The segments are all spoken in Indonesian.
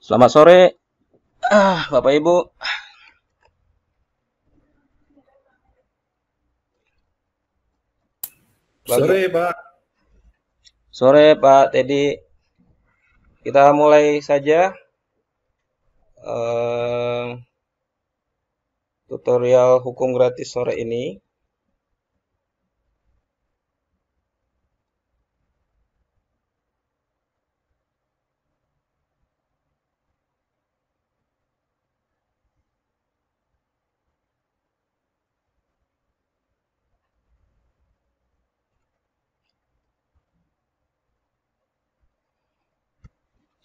Selamat sore, Bapak Ibu. Bagi Sore, Pak. sore, Pak Teddy. Kita mulai saja eh, tutorial hukum gratis sore ini.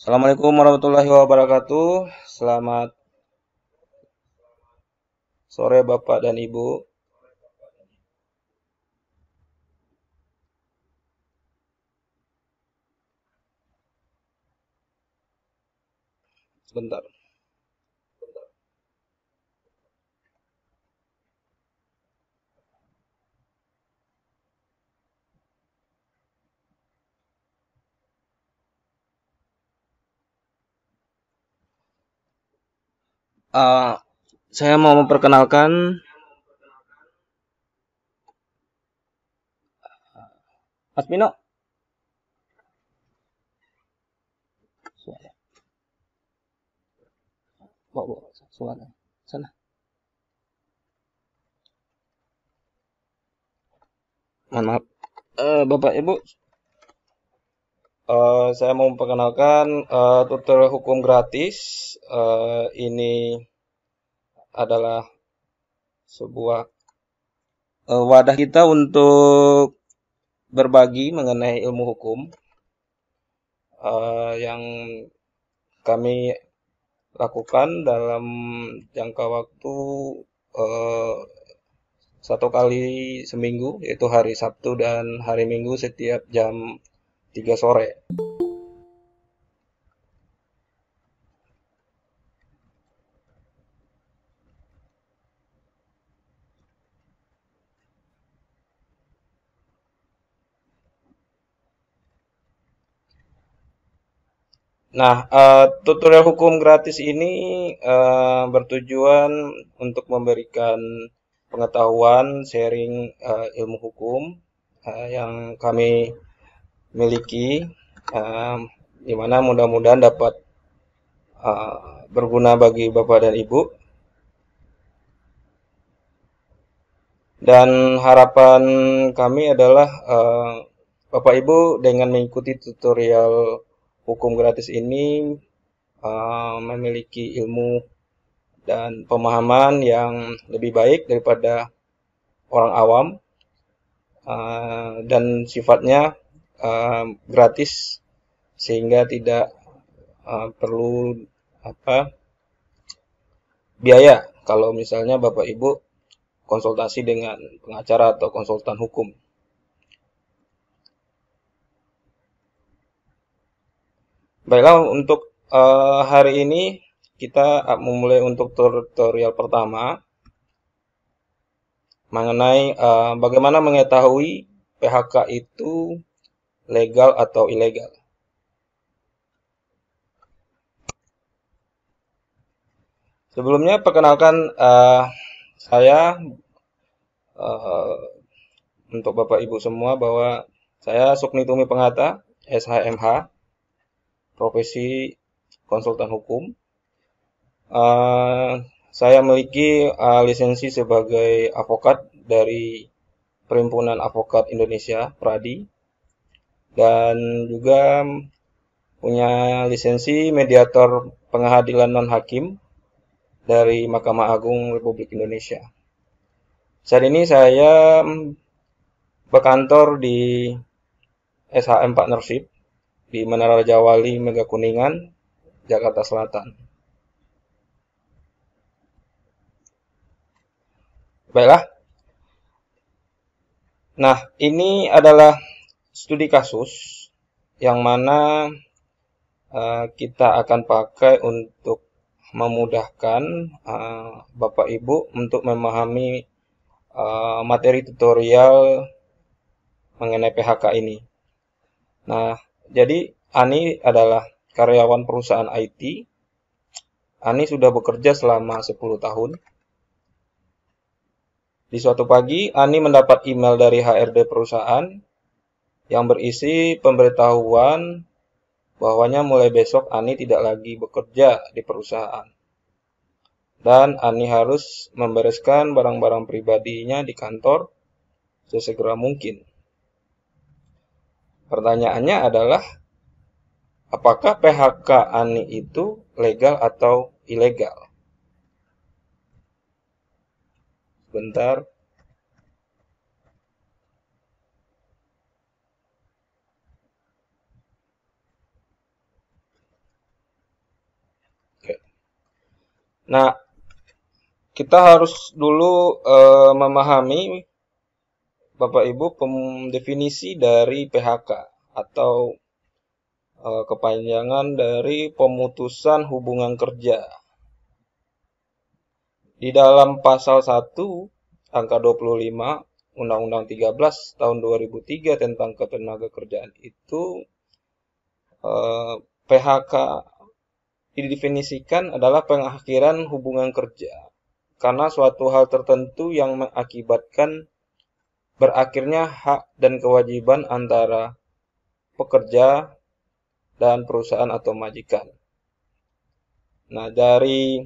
Assalamualaikum warahmatullahi wabarakatuh. Selamat sore, Bapak dan Ibu. Sebentar. Eh, saya mau memperkenalkan Mas Mino. Bawa suara sana. Mohon maaf. Bapak Ibu, saya mau memperkenalkan tutorial hukum gratis. Ini adalah sebuah wadah kita untuk berbagi mengenai ilmu hukum yang kami lakukan dalam jangka waktu eh, satu kali seminggu, yaitu hari Sabtu dan hari Minggu setiap jam 3 sore. Nah, tutorial hukum gratis ini bertujuan untuk memberikan pengetahuan, sharing ilmu hukum yang kami miliki, eh, di mana mudah-mudahan dapat berguna bagi Bapak dan Ibu. Dan harapan kami adalah Bapak Ibu dengan mengikuti tutorial hukum gratis ini memiliki ilmu dan pemahaman yang lebih baik daripada orang awam dan sifatnya gratis sehingga tidak perlu apa biaya kalau misalnya Bapak Ibu konsultasi dengan pengacara atau konsultan hukum. Baiklah, untuk hari ini kita memulai untuk tutorial pertama mengenai bagaimana mengetahui PHK itu legal atau ilegal. Sebelumnya perkenalkan saya uh, untuk Bapak Ibu semua bahwa saya Sukni Tumi Pengata, SHMH, profesi konsultan hukum. Uh, saya memiliki lisensi sebagai advokat dari Perhimpunan Advokat Indonesia, PRADI, dan juga punya lisensi mediator pengadilan non-hakim dari Mahkamah Agung Republik Indonesia. Saat ini saya berkantor di SHM Partnership di Menara Raja Wali, Mega Kuningan, Jakarta Selatan. Baiklah. Nah, ini adalah studi kasus yang mana kita akan pakai untuk memudahkan Bapak Ibu untuk memahami materi tutorial mengenai PHK ini. Nah, jadi Ani adalah karyawan perusahaan IT Ani sudah bekerja selama 10 tahun. Di suatu pagi, Ani mendapat email dari HRD perusahaan yang berisi pemberitahuan bahwanya mulai besok Ani tidak lagi bekerja di perusahaan. Dan Ani harus membereskan barang-barang pribadinya di kantor sesegera mungkin. Pertanyaannya adalah, apakah PHK Ani itu legal atau ilegal? Bentar. Oke. Nah, kita harus dulu memahami, Bapak Ibu, definisi dari PHK atau kepanjangan dari pemutusan hubungan kerja. Di dalam pasal 1 angka 25 Undang-Undang 13 tahun 2003 tentang ketenagakerjaan itu, PHK didefinisikan adalah pengakhiran hubungan kerja karena suatu hal tertentu yang mengakibatkan berakhirnya hak dan kewajiban antara pekerja dan perusahaan atau majikan. Nah, dari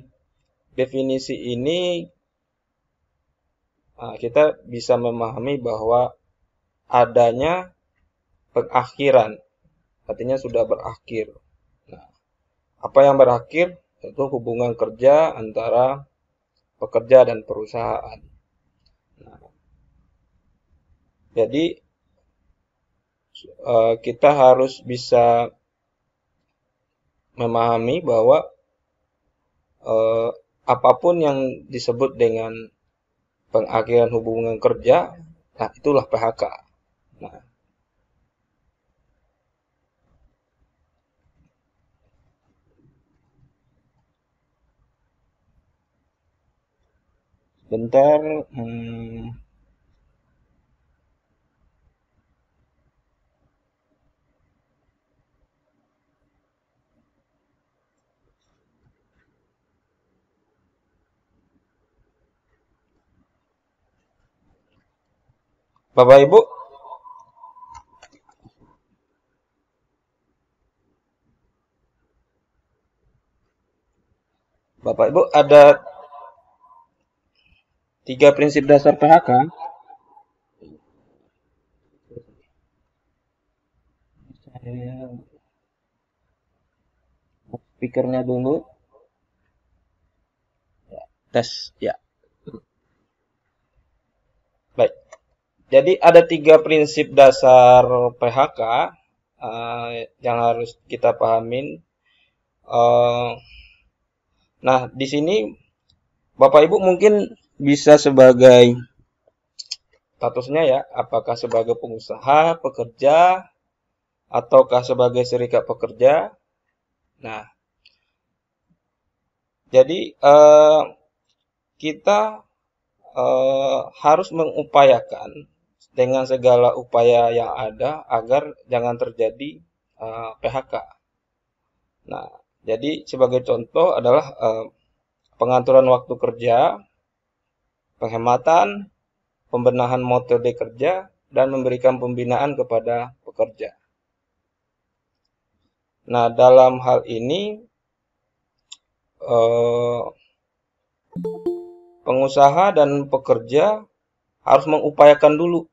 definisi ini kita bisa memahami bahwa adanya pengakhiran, artinya sudah berakhir. Nah, apa yang berakhir? Itu hubungan kerja antara pekerja dan perusahaan. Nah, jadi kita harus bisa memahami bahwa apapun yang disebut dengan pengakhiran hubungan kerja, nah itulah PHK. Nah, bentar. Bapak Ibu, ada 3 prinsip dasar PHK. Saya speakernya dulu. Tes, ya. Baik. Jadi ada 3 prinsip dasar PHK yang harus kita pahamin. Nah, di sini Bapak Ibu mungkin bisa sebagai statusnya ya, apakah sebagai pengusaha, pekerja, ataukah sebagai serikat pekerja. Nah, jadi kita harus mengupayakan dengan segala upaya yang ada agar jangan terjadi PHK. Nah, jadi sebagai contoh adalah pengaturan waktu kerja, penghematan, pembenahan metode kerja, dan memberikan pembinaan kepada pekerja. Nah, dalam hal ini pengusaha dan pekerja harus mengupayakan dulu.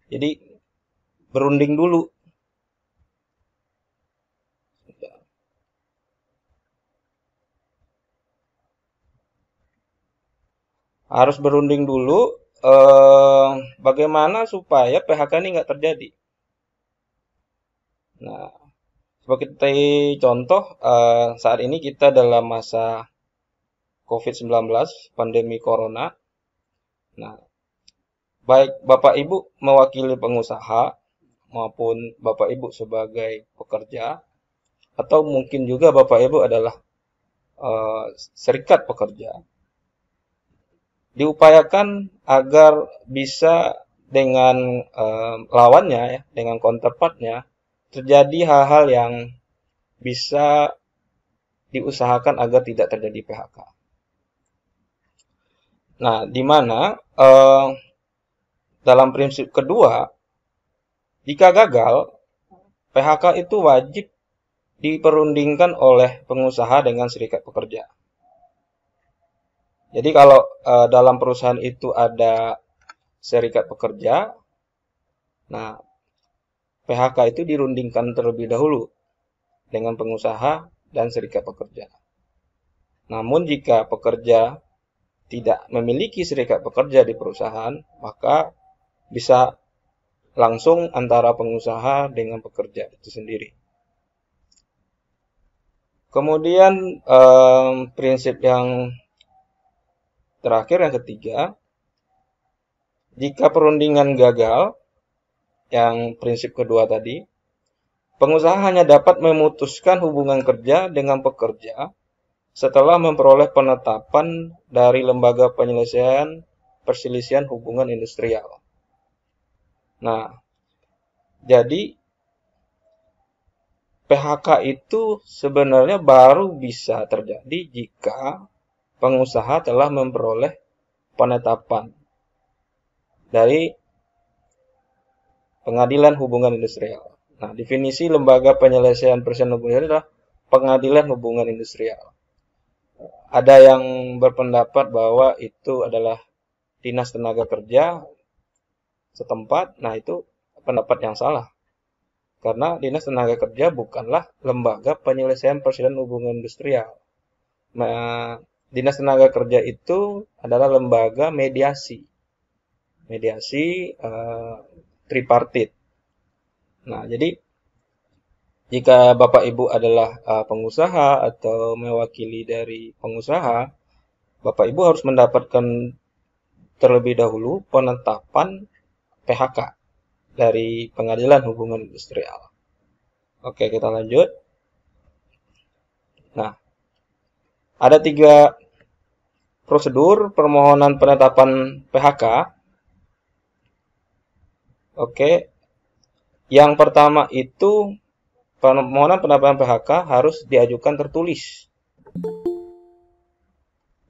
Jadi berunding dulu. Harus berunding dulu bagaimana supaya PHK ini nggak terjadi. Nah, sebagai contoh, saat ini kita dalam masa COVID-19, pandemi Corona. Nah, baik Bapak Ibu mewakili pengusaha maupun Bapak Ibu sebagai pekerja, atau mungkin juga Bapak Ibu adalah serikat pekerja, diupayakan agar bisa dengan lawannya, ya, dengan counterpartnya, terjadi hal-hal yang bisa diusahakan agar tidak terjadi PHK. Nah, di mana dalam prinsip kedua, jika gagal, PHK itu wajib diperundingkan oleh pengusaha dengan serikat pekerja. Jadi kalau dalam perusahaan itu ada serikat pekerja, nah PHK itu dirundingkan terlebih dahulu dengan pengusaha dan serikat pekerja. Namun jika pekerja tidak memiliki serikat pekerja di perusahaan, maka bisa langsung antara pengusaha dengan pekerja itu sendiri. Kemudian prinsip yang terakhir, yang ketiga, jika perundingan gagal, yang prinsip kedua tadi, pengusaha hanya dapat memutuskan hubungan kerja dengan pekerja setelah memperoleh penetapan dari Lembaga Penyelesaian Perselisihan Hubungan Industrial. Nah, jadi PHK itu sebenarnya baru bisa terjadi jika pengusaha telah memperoleh penetapan dari Pengadilan Hubungan Industrial. Nah, definisi Lembaga Penyelesaian Perselisihan Hubungan Industrial adalah Pengadilan Hubungan Industrial. Ada yang berpendapat bahwa itu adalah Dinas Tenaga Kerja setempat. Nah, itu pendapat yang salah. Karena Dinas Tenaga Kerja bukanlah Lembaga Penyelesaian Perselisihan Hubungan Industrial. Nah, Dinas Tenaga Kerja itu adalah lembaga mediasi. Mediasi tripartit. Nah, jadi jika Bapak Ibu adalah pengusaha atau mewakili dari pengusaha, Bapak Ibu harus mendapatkan terlebih dahulu penetapan PHK dari Pengadilan Hubungan Industrial. Oke, kita lanjut. Nah, ada 3 prosedur permohonan penetapan PHK. Oke, yang pertama itu permohonan penetapan PHK harus diajukan tertulis,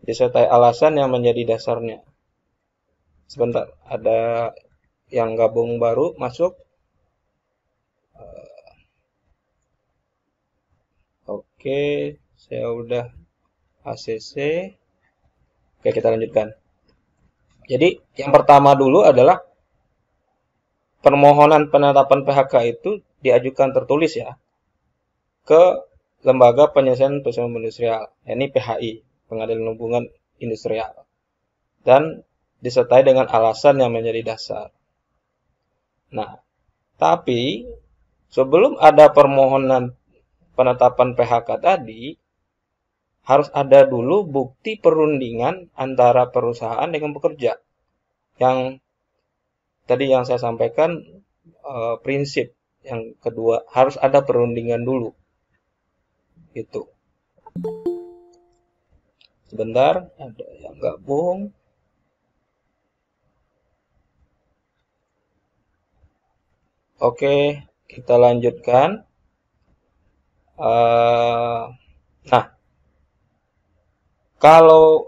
disertai alasan yang menjadi dasarnya. Sebentar, ada yang gabung baru masuk. Oke, saya udah ACC. Oke, kita lanjutkan. Jadi, yang pertama dulu adalah permohonan penetapan PHK itu diajukan tertulis ya ke Lembaga Penyelesaian Perselisihan Industrial, ini PHI, Pengadilan Hubungan Industrial, dan disertai dengan alasan yang menjadi dasar. Nah, tapi sebelum ada permohonan penetapan PHK tadi, harus ada dulu bukti perundingan antara perusahaan dengan pekerja. Yang tadi yang saya sampaikan, prinsip yang kedua, harus ada perundingan dulu. Itu. Sebentar, ada yang gabung. Oke, kita lanjutkan. Nah, kalau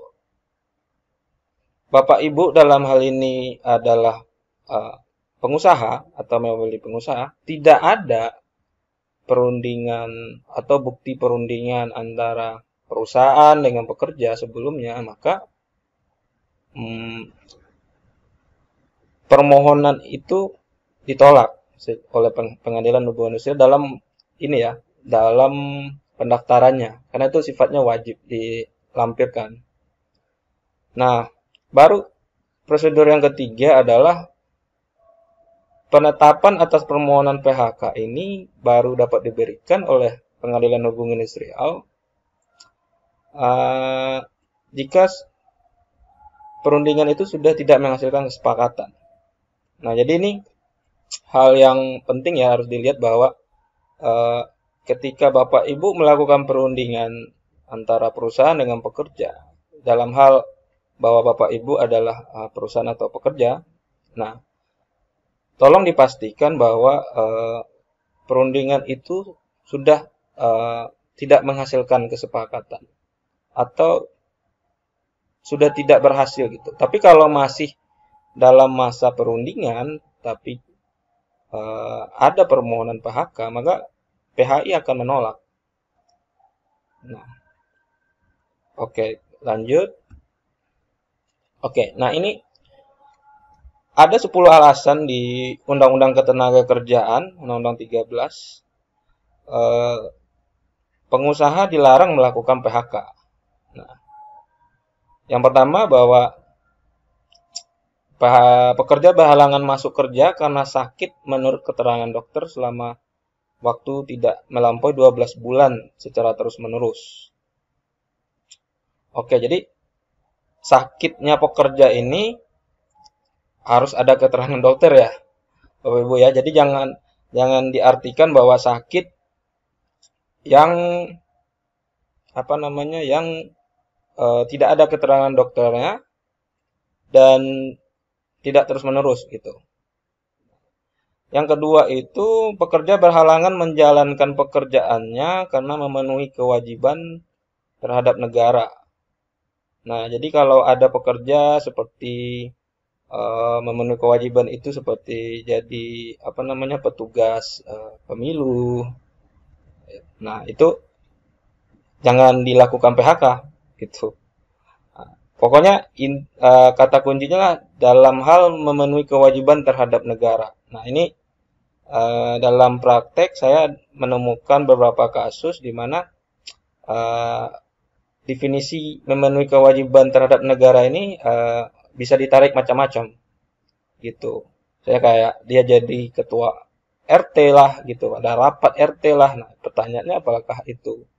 Bapak Ibu dalam hal ini adalah pengusaha atau mewakili pengusaha, tidak ada perundingan atau bukti perundingan antara perusahaan dengan pekerja sebelumnya, maka permohonan itu ditolak oleh Pengadilan Hubungan Industrial dalam ini ya, dalam pendaftarannya, karena itu sifatnya wajib dilampirkan. Nah, baru prosedur yang ketiga adalah penetapan atas permohonan PHK ini baru dapat diberikan oleh Pengadilan Hubungan Industrial jika perundingan itu sudah tidak menghasilkan kesepakatan. Nah, jadi ini hal yang penting ya, harus dilihat bahwa ketika Bapak Ibu melakukan perundingan antara perusahaan dengan pekerja, dalam hal bahwa Bapak Ibu adalah perusahaan atau pekerja, nah, tolong dipastikan bahwa perundingan itu sudah tidak menghasilkan kesepakatan atau sudah tidak berhasil gitu. Tapi kalau masih dalam masa perundingan tapi ada permohonan PHK, maka PHI akan menolak. Nah, oke, lanjut. Oke, nah ini ada 10 alasan di Undang-Undang Ketenagakerjaan, Undang-Undang 13, pengusaha dilarang melakukan PHK. Nah, yang pertama bahwa pekerja berhalangan masuk kerja karena sakit menurut keterangan dokter selama waktu tidak melampaui 12 bulan secara terus-menerus. Oke, jadi sakitnya pekerja ini harus ada keterangan dokter ya, Bapak Ibu ya. Jadi jangan diartikan bahwa sakit yang tidak ada keterangan dokternya dan tidak terus-menerus gitu. Yang kedua itu pekerja berhalangan menjalankan pekerjaannya karena memenuhi kewajiban terhadap negara. Nah, jadi kalau ada pekerja seperti memenuhi kewajiban itu seperti jadi petugas pemilu. Nah, itu jangan dilakukan PHK gitu. Nah, pokoknya kata kuncinya lah dalam hal memenuhi kewajiban terhadap negara. Nah, ini dalam praktek saya menemukan beberapa kasus di mana definisi memenuhi kewajiban terhadap negara ini bisa ditarik macam-macam gitu. Saya kayak dia jadi ketua RT lah gitu, ada rapat RT lah. Nah, pertanyaannya apakah itu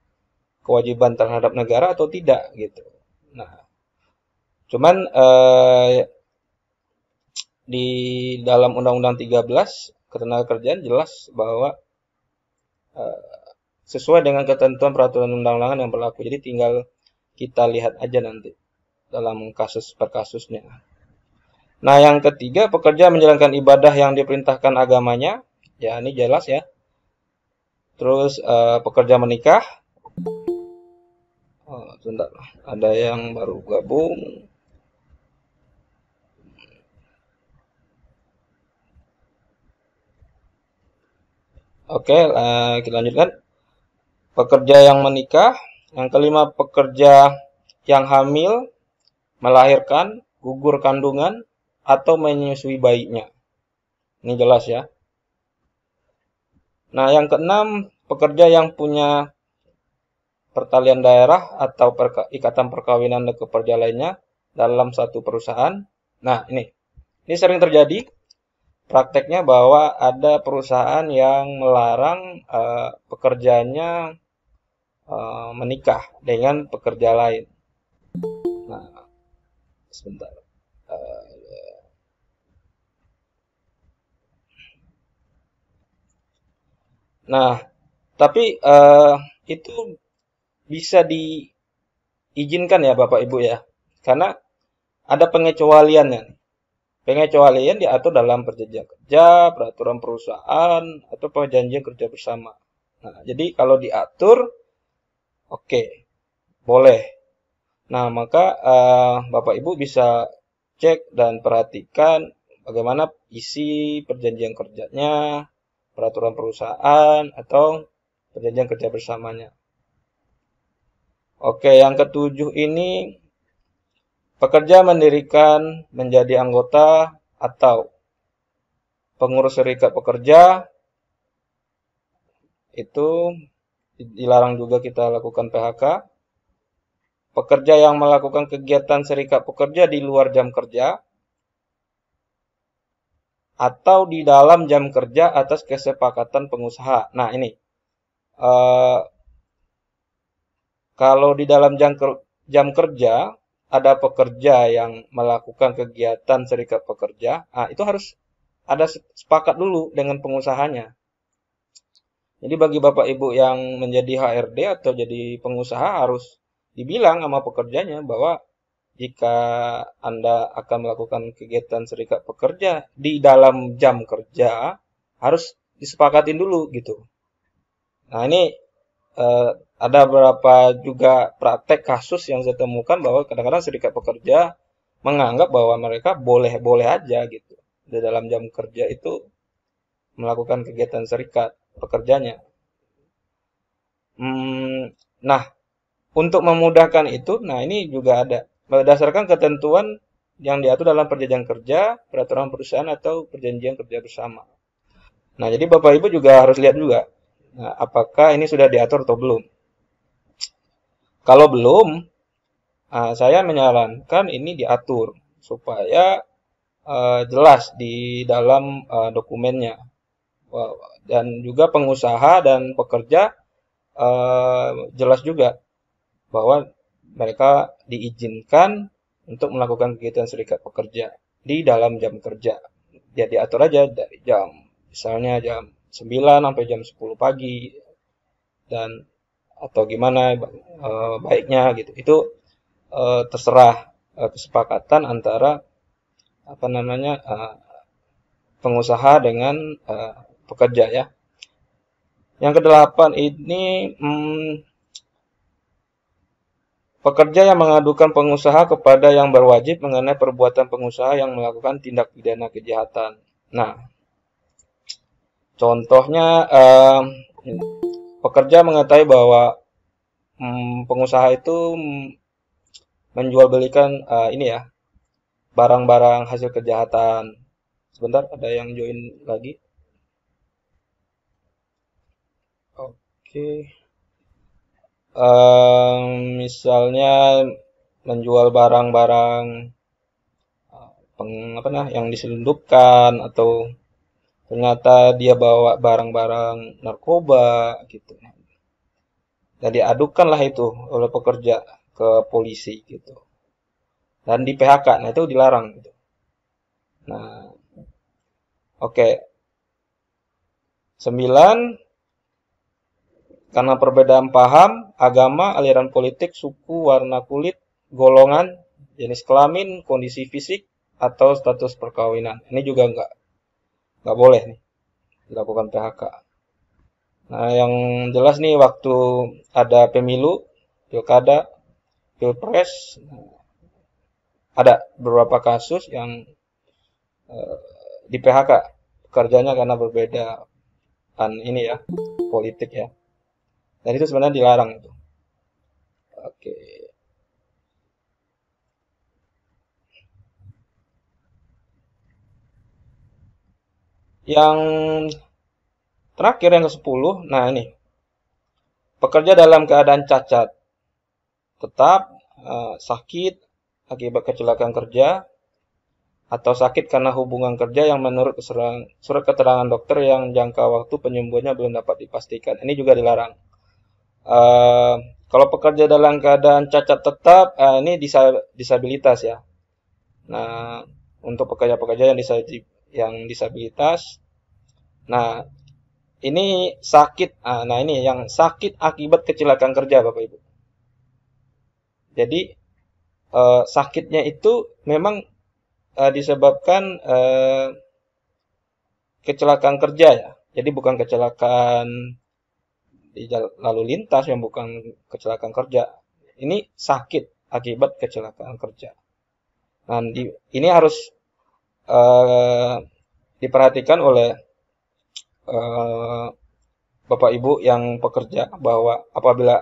kewajiban terhadap negara atau tidak gitu. Nah, cuman di dalam Undang-Undang 13 Ketenagakerjaan jelas bahwa sesuai dengan ketentuan peraturan undang-undangan yang berlaku. Jadi tinggal kita lihat aja nanti dalam kasus per kasusnya. Nah, yang ketiga, pekerja menjalankan ibadah yang diperintahkan agamanya. Ya, ini jelas ya. Terus pekerja menikah. Sebentar, ada yang baru gabung. Oke, kita lanjutkan. Pekerja yang menikah. Yang kelima, pekerja yang hamil, melahirkan, gugur kandungan, atau menyusui bayinya. Ini jelas ya. Nah, yang keenam, pekerja yang punya pertalian daerah atau ikatan perkawinan dan pekerja lainnya dalam satu perusahaan. Nah, ini sering terjadi prakteknya bahwa ada perusahaan yang melarang pekerjanya menikah dengan pekerja lain. Nah, sebentar. Nah, tapi itu bisa diizinkan ya Bapak Ibu ya. Karena ada pengecualiannya. Pengecualian diatur dalam perjanjian kerja, peraturan perusahaan, atau perjanjian kerja bersama. Nah, jadi kalau diatur, oke, boleh. Nah, maka Bapak Ibu bisa cek dan perhatikan bagaimana isi perjanjian kerjanya, peraturan perusahaan, atau perjanjian kerja bersamanya. Oke, yang ketujuh ini pekerja mendirikan menjadi anggota atau pengurus serikat pekerja, itu dilarang juga kita lakukan PHK. Pekerja yang melakukan kegiatan serikat pekerja di luar jam kerja atau di dalam jam kerja atas kesepakatan pengusaha. Nah, ini kalau di dalam jam kerja ada pekerja yang melakukan kegiatan serikat pekerja, itu harus ada sepakat dulu dengan pengusahanya. Jadi bagi Bapak Ibu yang menjadi HRD atau jadi pengusaha harus dibilang sama pekerjanya bahwa jika Anda akan melakukan kegiatan serikat pekerja di dalam jam kerja harus disepakatin dulu gitu. Nah, ini ada beberapa juga praktek kasus yang saya temukan bahwa kadang-kadang serikat pekerja menganggap bahwa mereka boleh-boleh aja gitu di dalam jam kerja itu melakukan kegiatan serikat pekerjanya. Nah, untuk memudahkan itu, nah ini juga ada berdasarkan ketentuan yang diatur dalam perjanjian kerja, peraturan perusahaan atau perjanjian kerja bersama. Nah, jadi Bapak Ibu juga harus lihat juga, nah, apakah ini sudah diatur atau belum. Kalau belum, saya menyarankan ini diatur supaya jelas di dalam dokumennya. Dan juga pengusaha dan pekerja jelas juga bahwa mereka diizinkan untuk melakukan kegiatan serikat pekerja di dalam jam kerja. Ya diatur aja dari jam, misalnya jam 9 sampai jam 10 pagi dan atau gimana baiknya gitu. Itu terserah kesepakatan antara apa namanya pengusaha dengan pekerja ya. Yang kedelapan ini pekerja yang mengadukan pengusaha kepada yang berwajib mengenai perbuatan pengusaha yang melakukan tindak pidana kejahatan. Nah, contohnya pekerja mengetahui bahwa pengusaha itu menjual belikan ini ya barang-barang hasil kejahatan. Sebentar, ada yang join lagi. Oke. Misalnya menjual barang-barang yang diselundupkan atau ternyata dia bawa barang-barang narkoba gitu. Dan diadukanlah itu oleh pekerja ke polisi gitu. Dan di PHK, nah itu dilarang gitu. Nah, oke. 9, karena perbedaan paham, agama, aliran politik, suku, warna kulit, golongan, jenis kelamin, kondisi fisik, atau status perkawinan. Ini juga nggak boleh nih dilakukan PHK. Nah, yang jelas nih waktu ada pemilu, pilkada, pilpres, ada beberapa kasus yang di PHK pekerjanya karena berbeda ini ya politik ya. Dan itu sebenarnya dilarang itu. Oke. Yang terakhir yang ke-10, nah ini. Pekerja dalam keadaan cacat, tetap sakit akibat kecelakaan kerja atau sakit karena hubungan kerja yang menurut surat keterangan dokter yang jangka waktu penyembuhannya belum dapat dipastikan. Ini juga dilarang. Kalau pekerja dalam keadaan cacat tetap, ini disabilitas ya. Nah, untuk pekerja-pekerja yang disabilitas, nah ini sakit. Nah ini yang sakit akibat kecelakaan kerja, Bapak Ibu. Jadi sakitnya itu memang disebabkan kecelakaan kerja ya. Jadi bukan kecelakaan di lalu lintas yang bukan kecelakaan kerja. Ini sakit akibat kecelakaan kerja. Nah, ini harus diperhatikan oleh Bapak Ibu yang pekerja bahwa apabila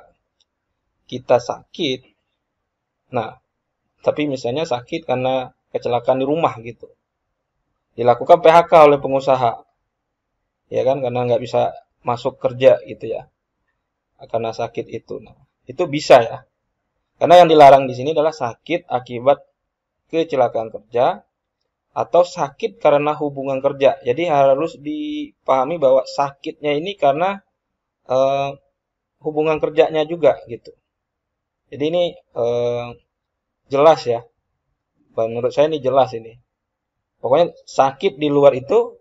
kita sakit, nah, tapi misalnya sakit karena kecelakaan di rumah gitu, dilakukan PHK oleh pengusaha, ya kan, karena nggak bisa masuk kerja gitu ya, karena sakit itu. Nah, itu bisa ya, karena yang dilarang di sini adalah sakit akibat kecelakaan kerja atau sakit karena hubungan kerja. Jadi harus dipahami bahwa sakitnya ini karena hubungan kerjanya juga gitu. Jadi ini jelas ya. Menurut saya ini jelas ini. Pokoknya sakit di luar itu,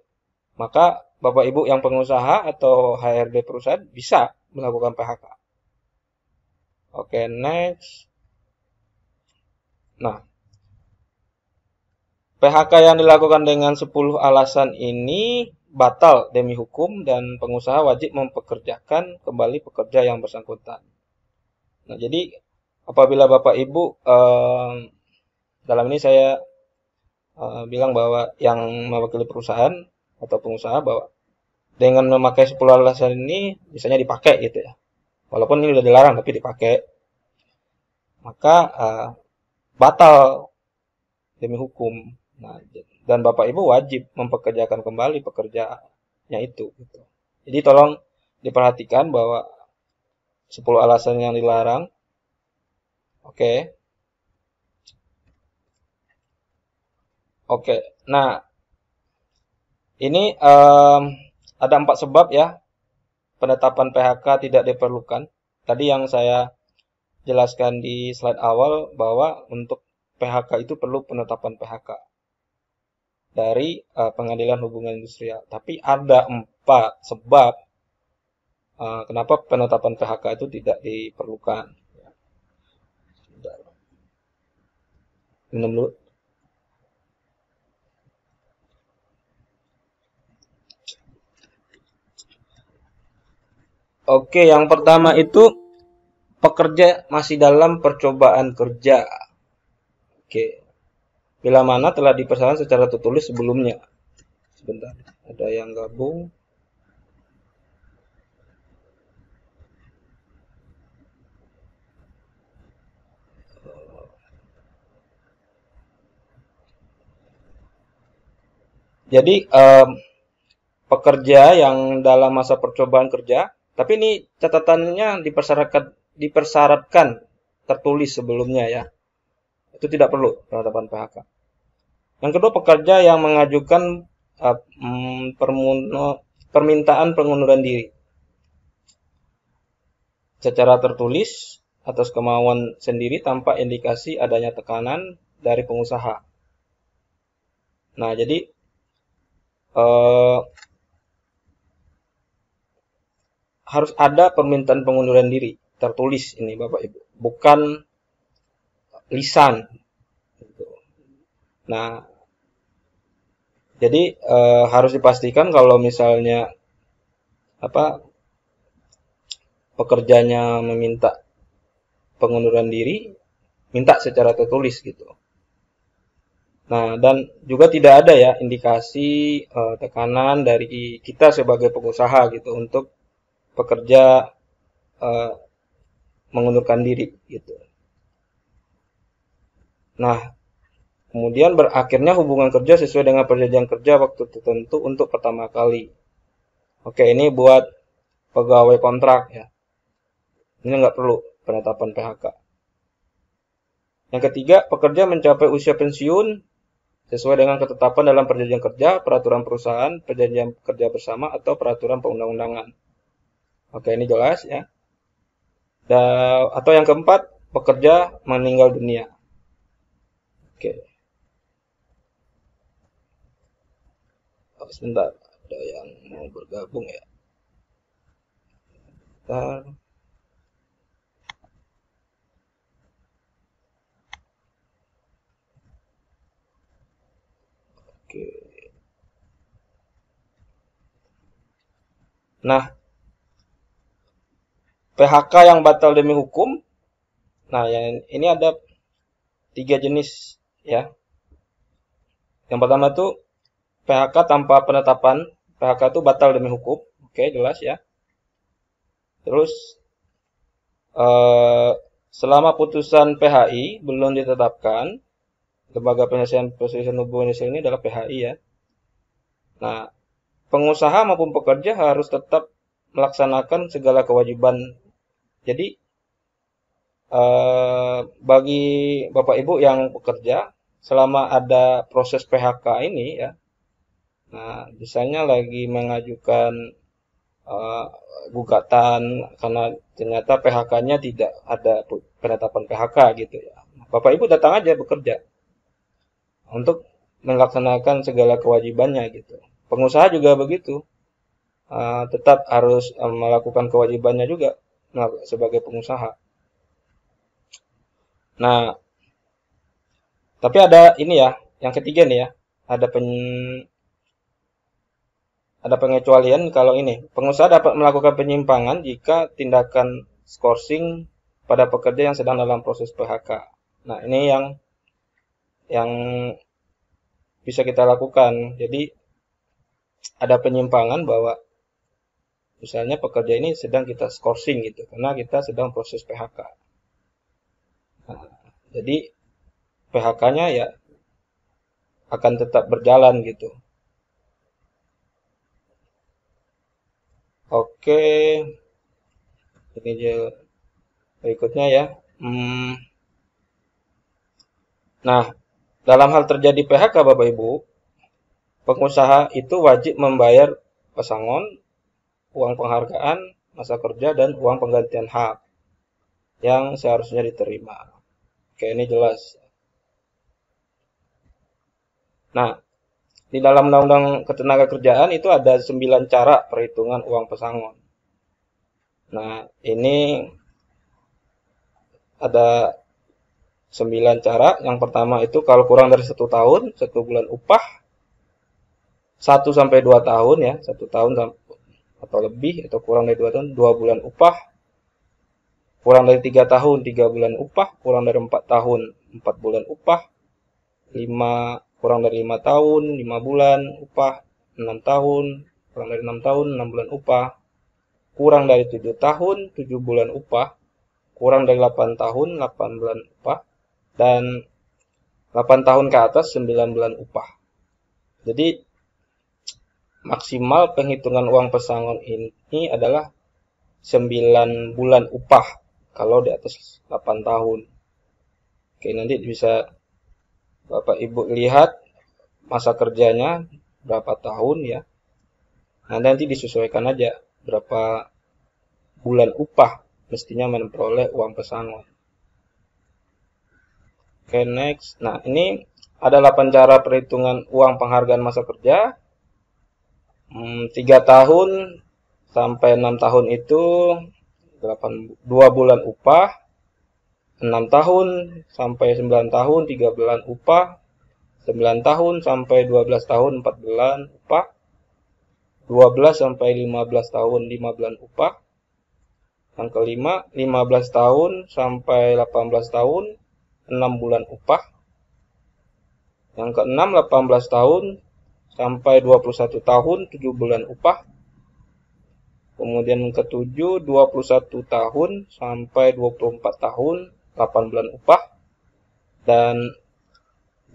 maka Bapak Ibu yang pengusaha atau HRD perusahaan bisa melakukan PHK. Oke, next. Nah, PHK yang dilakukan dengan 10 alasan ini batal demi hukum dan pengusaha wajib mempekerjakan kembali pekerja yang bersangkutan. Nah, jadi apabila Bapak Ibu dalam ini saya bilang bahwa yang mewakili perusahaan atau pengusaha bahwa dengan memakai 10 alasan ini misalnya dipakai gitu ya. Walaupun ini sudah dilarang tapi dipakai, maka batal demi hukum. Nah, dan Bapak Ibu wajib mempekerjakan kembali pekerjaannya itu gitu. Jadi tolong diperhatikan bahwa 10 alasan yang dilarang. Oke. Oke. Nah, ini ada 4 sebab ya penetapan PHK tidak diperlukan. Tadi yang saya jelaskan di slide awal bahwa untuk PHK itu perlu penetapan PHK dari Pengadilan Hubungan Industrial. Tapi ada 4 sebab kenapa penetapan PHK itu tidak diperlukan. Minum dulu. Oke, yang pertama itu pekerja masih dalam percobaan kerja. Oke, bila mana telah dipersyaratkan secara tertulis sebelumnya. Sebentar, ada yang gabung. Jadi pekerja yang dalam masa percobaan kerja, tapi ini catatannya dipersyaratkan tertulis sebelumnya ya. Itu tidak perlu penetapan PHK. Yang kedua, pekerja yang mengajukan permintaan pengunduran diri secara tertulis atas kemauan sendiri tanpa indikasi adanya tekanan dari pengusaha. Nah, jadi harus ada permintaan pengunduran diri tertulis ini Bapak Ibu, bukan lisan. Nah, jadi harus dipastikan kalau misalnya pekerjanya meminta pengunduran diri, minta secara tertulis gitu. Nah, dan juga tidak ada ya indikasi tekanan dari kita sebagai pengusaha gitu untuk pekerja mengundurkan diri gitu. Nah, kemudian berakhirnya hubungan kerja sesuai dengan perjanjian kerja waktu tertentu untuk pertama kali. Oke, ini buat pegawai kontrak ya. Ini nggak perlu penetapan PHK. Yang ketiga, pekerja mencapai usia pensiun sesuai dengan ketetapan dalam perjanjian kerja, peraturan perusahaan, perjanjian kerja bersama, atau peraturan perundang-undangan. Oke, ini jelas ya. Atau yang keempat, pekerja meninggal dunia. Oke. Sebentar, ada yang mau bergabung ya. Sebentar. Oke. Nah, PHK yang batal demi hukum. Nah, yang ini ada 3 jenis ya. Yang pertama tuh PHK tanpa penetapan. PHK itu batal demi hukum. Oke, jelas ya. Terus selama putusan PHI belum ditetapkan, Lembaga Penyelesaian Perselisihan Hubungan Industrial ini adalah PHI ya. Nah, pengusaha maupun pekerja harus tetap melaksanakan segala kewajiban. Jadi bagi Bapak Ibu yang bekerja, selama ada proses PHK ini ya, nah misalnya lagi mengajukan gugatan karena ternyata PHK-nya tidak ada penetapan PHK gitu ya. Bapak Ibu datang aja bekerja untuk melaksanakan segala kewajibannya gitu. Pengusaha juga begitu, tetap harus melakukan kewajibannya juga sebagai pengusaha. Nah, tapi ada ini ya, yang ketiga nih ya, ada ada pengecualian kalau ini. Pengusaha dapat melakukan penyimpangan jika tindakan skorsing pada pekerja yang sedang dalam proses PHK. Nah, ini yang bisa kita lakukan. Jadi ada penyimpangan bahwa misalnya pekerja ini sedang kita skorsing gitu, karena kita sedang proses PHK. Nah, jadi PHK-nya ya akan tetap berjalan gitu. Oke, ini aja berikutnya ya. Nah, dalam hal terjadi PHK Bapak Ibu, pengusaha itu wajib membayar pesangon, uang penghargaan, masa kerja, dan uang penggantian hak yang seharusnya diterima. Oke, ini jelas. Nah, di dalam Undang-Undang Ketenagakerjaan itu ada 9 cara perhitungan uang pesangon. Nah, ini ada 9 cara. Yang pertama itu kalau kurang dari 1 tahun, 1 bulan upah, 1 sampai 2 tahun ya, 1 tahun atau lebih, atau kurang dari 2 tahun, 2 bulan upah, kurang dari 3 tahun, 3 bulan upah, kurang dari 4 tahun, 4 bulan upah, 5, kurang dari 5 tahun, 5 bulan upah, 6 tahun, kurang dari 6 tahun, 6 bulan upah, kurang dari 7 tahun, 7 bulan upah, kurang dari 8 tahun, 8 bulan upah, dan 8 tahun ke atas 9 bulan upah. Jadi maksimal penghitungan uang pesangon ini adalah 9 bulan upah kalau di atas 8 tahun. Oke, nanti bisa Bapak Ibu lihat masa kerjanya berapa tahun ya. Nah, nanti disesuaikan aja berapa bulan upah mestinya memperoleh uang pesangon. Oke, next. Nah, ini ada 8 cara perhitungan uang penghargaan masa kerja. 3 tahun sampai 6 tahun itu 2 bulan upah, 6 tahun sampai 9 tahun 3 bulan upah, 9 tahun sampai 12 tahun 4 bulan upah, 12 sampai 15 tahun 5 bulan upah. Yang kelima, 15 tahun sampai 18 tahun 6 bulan upah. Yang keenam, 18 tahun sampai 21 tahun 7 bulan upah. Kemudian yang ketujuh, 21 tahun sampai 24 tahun 8 bulan upah. Dan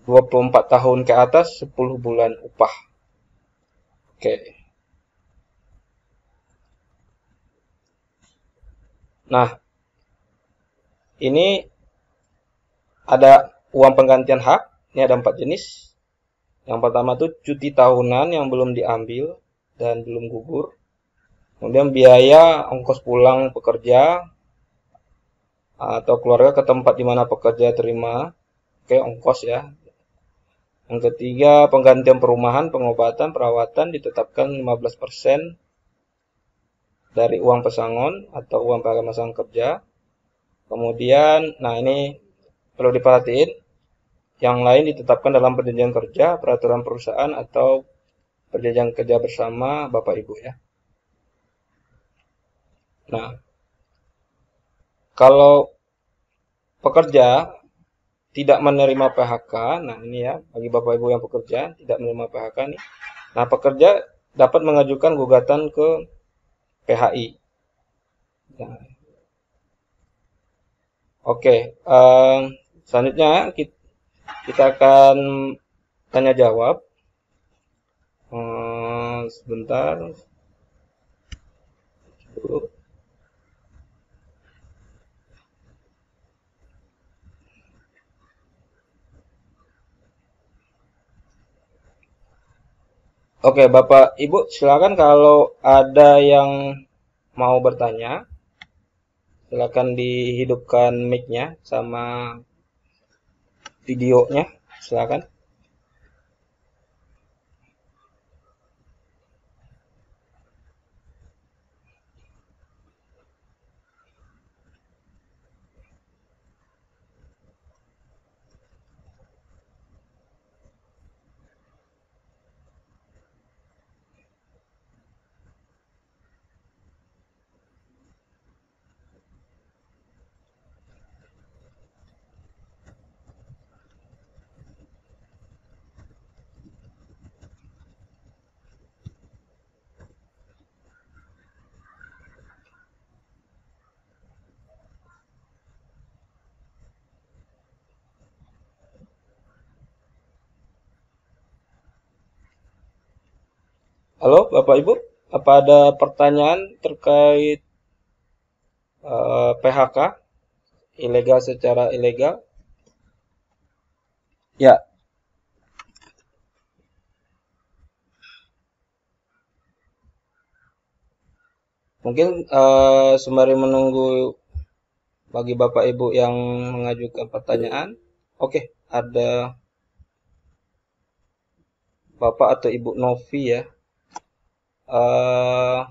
24 tahun ke atas 10 bulan upah. Oke. Nah, ini ada uang penggantian hak. Ini ada 4 jenis. Yang pertama itu cuti tahunan yang belum diambil dan belum gugur. Kemudian biaya ongkos pulang pekerja atau keluarga ke tempat di mana pekerja terima. Oke, ongkos ya. Yang ketiga, penggantian perumahan, pengobatan, perawatan ditetapkan 15% dari uang pesangon atau uang penghargaan masa kerja. Kemudian, nah ini perlu diperhatiin, yang lain ditetapkan dalam perjanjian kerja, peraturan perusahaan atau perjanjian kerja bersama Bapak Ibu ya. Nah, kalau pekerja tidak menerima PHK, nah ini ya, bagi Bapak Ibu yang pekerja tidak menerima PHK nih. Nah, pekerja dapat mengajukan gugatan ke PHI. Nah, oke, selanjutnya kita akan tanya jawab. Sebentar. Oke, Bapak Ibu, silakan kalau ada yang mau bertanya, silakan dihidupkan mic-nya sama videonya, silakan. Halo, Bapak Ibu, apa ada pertanyaan terkait PHK, ilegal secara ilegal? Ya, mungkin sembari menunggu bagi Bapak Ibu yang mengajukan pertanyaan. Oke, ada Bapak atau Ibu Novi ya. Eh,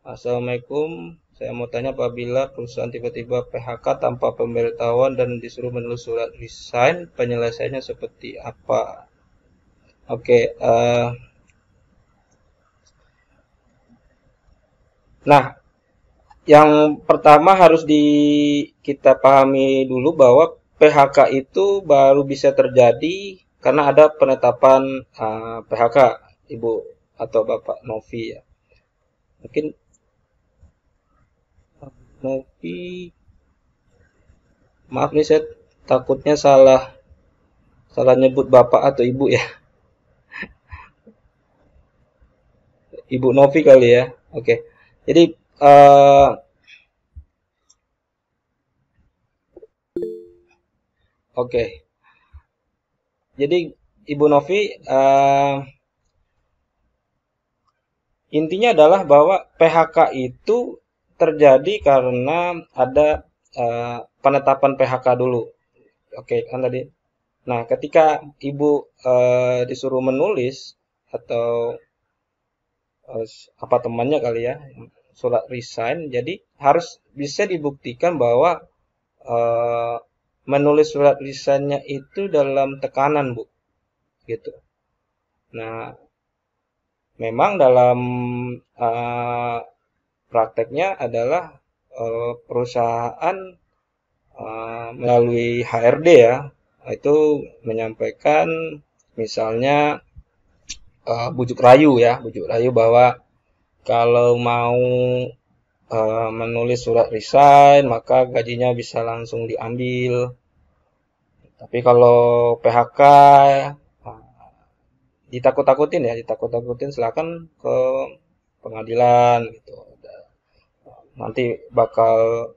Assalamualaikum. Saya mau tanya, apabila perusahaan tiba-tiba PHK tanpa pemberitahuan dan disuruh menulis surat resign, penyelesaiannya seperti apa? Oke, nah, yang pertama harus kita pahami dulu bahwa PHK itu baru bisa terjadi karena ada penetapan PHK, Ibu atau Bapak Novi ya. Mungkin Novi, maaf nih saya takutnya salah salah nyebut Bapak atau Ibu ya. Ibu Novi kali ya. Oke. Jadi eh, oke. Jadi Ibu Novi, intinya adalah bahwa PHK itu terjadi karena ada penetapan PHK dulu. Oke, kan tadi. Nah, ketika Ibu disuruh menulis atau apa temannya kali ya, surat resign, jadi harus bisa dibuktikan bahwa eh, menulis surat resignnya itu dalam tekanan, Bu, gitu. Nah, memang dalam eh, prakteknya adalah perusahaan melalui HRD ya, itu menyampaikan misalnya bujuk rayu bahwa kalau mau menulis surat resign maka gajinya bisa langsung diambil. Tapi kalau PHK ditakut-takutin silakan ke pengadilan gitu. Nanti bakal